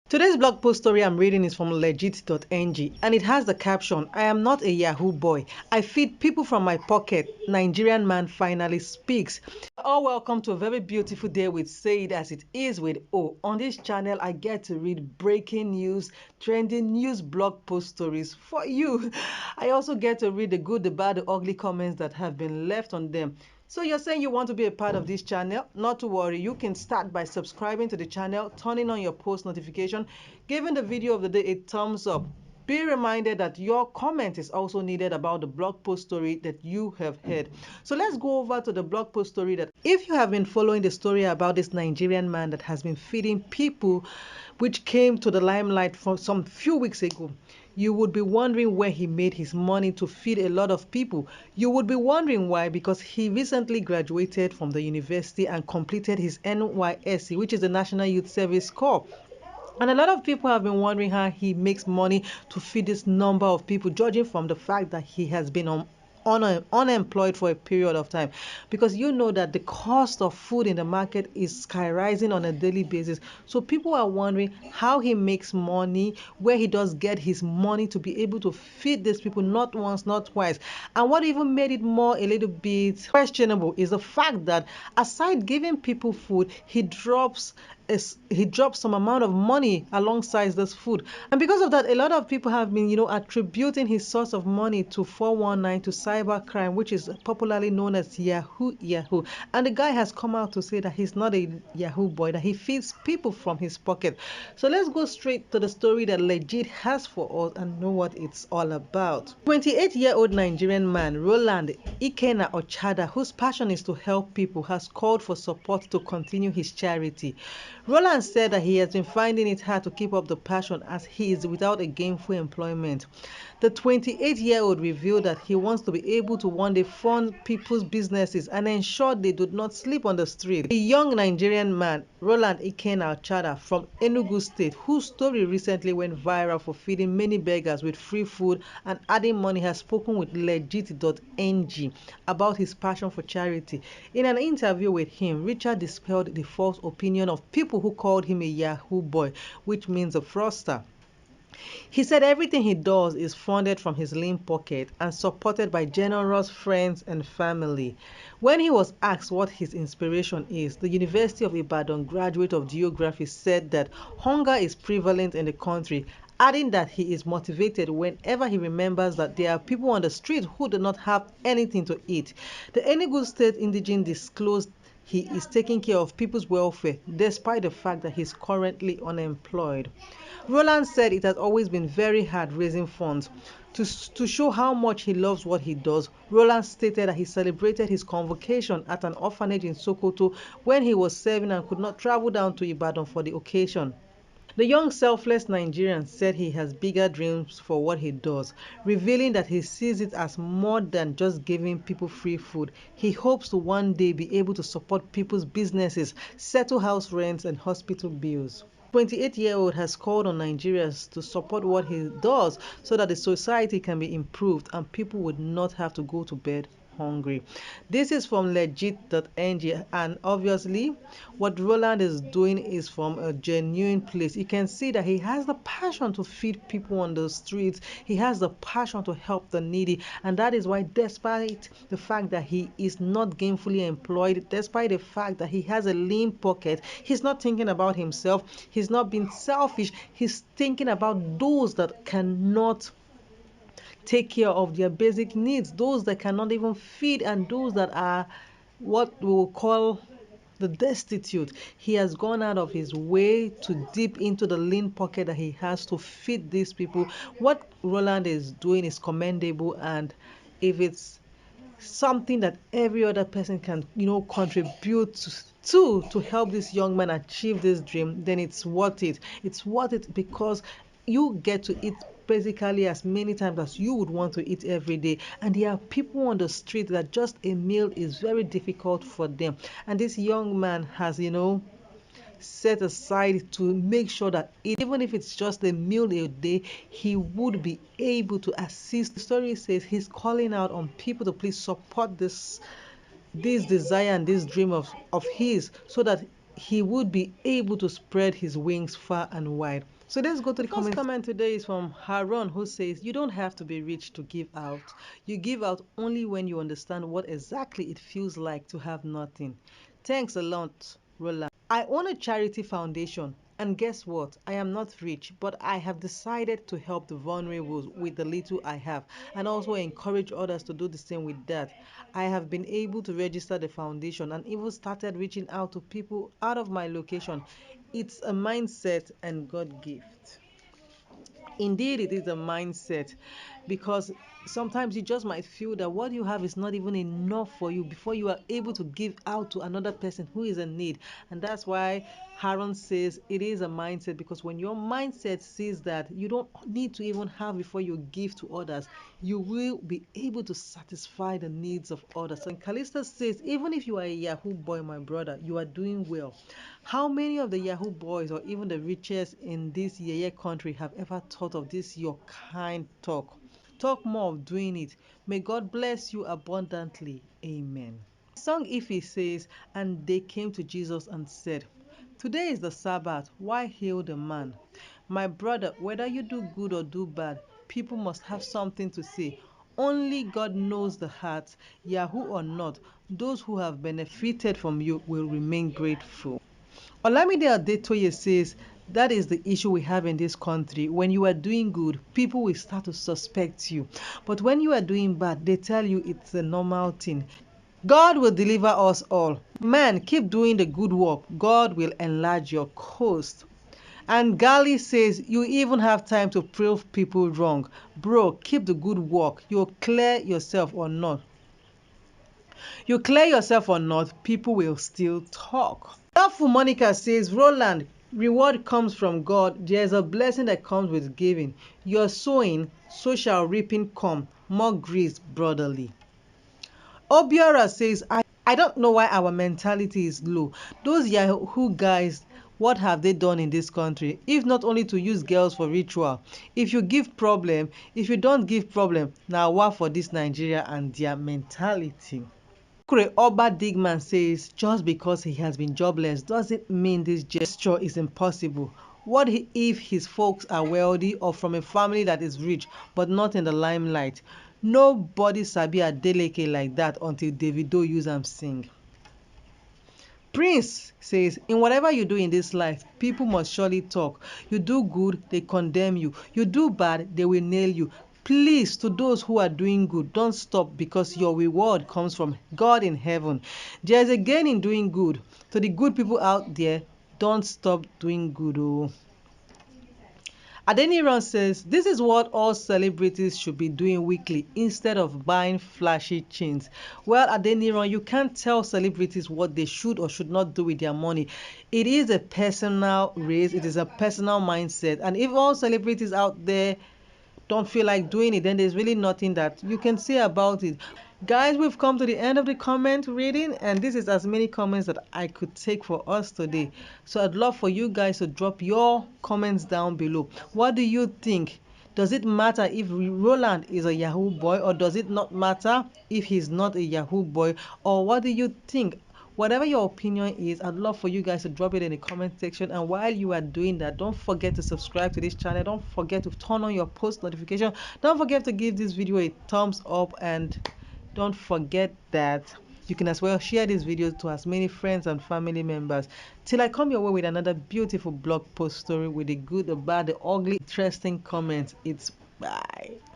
Today's blog post story I'm reading is from legit.ng and it has the caption, I am not a Yahoo boy. I feed people from my pocket. Nigerian man finally speaks. All welcome to a very beautiful day with Say It As It Is with O. On this channel, I get to read breaking news, trending news blog post stories for you. I also get to read the good, the bad, the ugly comments that have been left on them. So you're saying you want to be a part of this channel? Not to worry, you can start by subscribing to the channel, turning on your post notification, giving the video of the day a thumbs up. Be reminded that your comment is also needed about the blog post story that you have heard. So let's go over to the blog post story that if you have been following the story about this Nigerian man that has been feeding people, which came to the limelight for some few weeks ago, you would be wondering where he made his money to feed a lot of people. You would be wondering why, because he recently graduated from the university and completed his NYSC, which is the National Youth Service Corps. And a lot of people have been wondering how he makes money to feed this number of people, judging from the fact that he has been unemployed for a period of time, because you know that the cost of food in the market is skyrocketing on a daily basis. So people are wondering how he makes money, where he does get his money to be able to feed these people, not once, not twice. And what even made it more a little bit questionable is the fact that aside giving people food, he drops some amount of money alongside this food. And because of that, a lot of people have been, attributing his source of money to 419, to cybercrime, which is popularly known as Yahoo. And the guy has come out to say that he's not a Yahoo boy, that he feeds people from his pocket. So let's go straight to the story that Legit has for us and know what it's all about. 28-year-old Nigerian man Roland Ikena Ochada, whose passion is to help people, has called for support to continue his charity. Roland said that he has been finding it hard to keep up the passion as he is without a gainful employment. The 28-year-old revealed that he wants to be able to one day fund people's businesses and ensure they do not sleep on the street. The young Nigerian man, Roland Ikena Ochada from Enugu State, whose story recently went viral for feeding many beggars with free food and adding money, has spoken with legit.ng about his passion for charity. In an interview with him, Richard dispelled the false opinion of people who called him a Yahoo boy, which means a fraudster. He said everything he does is funded from his lean pocket and supported by generous friends and family. When he was asked what his inspiration is, the University of Ibadan graduate of geography said that hunger is prevalent in the country, adding that he is motivated whenever he remembers that there are people on the street who do not have anything to eat. The Enugu State indigene disclosed he is taking care of people's welfare despite the fact that he is currently unemployed. Roland said it has always been very hard raising funds. To show how much he loves what he does, Roland stated that he celebrated his convocation at an orphanage in Sokoto when he was serving and could not travel down to Ibadan for the occasion. The young selfless Nigerian said he has bigger dreams for what he does, revealing that he sees it as more than just giving people free food. He hopes to one day be able to support people's businesses, settle house rents and hospital bills. 28-year-old has called on Nigerians to support what he does so that the society can be improved and people would not have to go to bed hungry. This is from legit.ng, and obviously what Roland is doing is from a genuine place. You can see that he has the passion to feed people on the streets. He has the passion to help the needy, and that is why despite the fact that he is not gainfully employed, despite the fact that he has a lean pocket, he's not thinking about himself. He's not being selfish. He's thinking about those that cannot take care of their basic needs, those that cannot even feed, and those that are what we will call the destitute. He has gone out of his way to dip into the lean pocket that he has to feed these people. What Roland is doing is commendable, and if it's something that every other person can contribute to help this young man achieve this dream, then it's worth it. It's worth it because you get to eat basically as many times as you would want to eat every day, and there are people on the street that just a meal is very difficult for them, and this young man has set aside to make sure that even if it's just a meal a day, he would be able to assist. The story says he's calling out on people to please support this desire and this dream of his, so that he would be able to spread his wings far and wide. So let's go to the comment. The comment today is from Haron, who says, "You don't have to be rich to give out. You give out only when you understand what exactly it feels like to have nothing." Thanks a lot, Roland. I own a charity foundation, and guess what? I am not rich, but I have decided to help the vulnerable with the little I have, and also encourage others to do the same with that. I have been able to register the foundation and even started reaching out to people out of my location. It's a mindset and God gift. Indeed, it is a mindset, because sometimes you just might feel that what you have is not even enough for you before you are able to give out to another person who is in need. And that's why Haron says it is a mindset, because when your mindset sees that you don't need to even have before you give to others, you will be able to satisfy the needs of others. And Calista says, even if you are a Yahoo boy, my brother, you are doing well. How many of the Yahoo boys or even the richest in this yeye country have ever thought of this your kind talk? Talk more of doing it. May God bless you abundantly. Amen. Song Ife says, "And they came to Jesus and said, 'Today is the Sabbath. Why heal the man?' My brother, whether you do good or do bad, people must have something to say. Only God knows the heart. Yahoo or not, those who have benefited from you will remain grateful." Olamide Adetoye says, "That is the issue we have in this country. When you are doing good, people will start to suspect you. But when you are doing bad, they tell you it's a normal thing. God will deliver us all. Man, keep doing the good work. God will enlarge your coast." And Gali says, "You even have time to prove people wrong. Bro, keep the good work. You'll clear yourself or not. You clear yourself or not, people will still talk." Helpful Monica says, "Roland, reward comes from God. There's a blessing that comes with giving. You're sowing, so shall reaping come. More grace brotherly." Obiora says, I don't know why our mentality is low. Those Yahoo guys, what have they done in this country? If not only to use girls for ritual. If you give problem, if you don't give problem, now what for this Nigeria and their mentality?" Kure Oba Digman says, "Just because he has been jobless doesn't mean this gesture is impossible. What if his folks are wealthy or from a family that is rich but not in the limelight? Nobody sabi Adeleke like that until Davido use am sing." Prince says, "In whatever you do in this life, people must surely talk. You do good, they condemn you. You do bad, they will nail you. Please, to those who are doing good, don't stop, because your reward comes from God in heaven. There is a gain in doing good. To the good people out there, don't stop doing good." Oh. Adeniran says, "This is what all celebrities should be doing weekly instead of buying flashy chains." Well, Adeniran, you can't tell celebrities what they should or should not do with their money. It is a personal race. It is a personal mindset. And if all celebrities out there don't feel like doing it, then there's really nothing that you can say about it. Guys, we've come to the end of the comment reading, and this is as many comments that I could take for us today. So I'd love for you guys to drop your comments down below. What do you think? Does it matter if Roland is a Yahoo boy, or does it not matter if he's not a Yahoo boy? Or what do you think? Whatever your opinion is, I'd love for you guys to drop it in the comment section. And while you are doing that, don't forget to subscribe to this channel. Don't forget to turn on your post notification. Don't forget to give this video a thumbs up, and don't forget that you can as well share this video to as many friends and family members. Till I come your way with another beautiful blog post story with the good, the bad, the ugly, interesting comments. It's bye.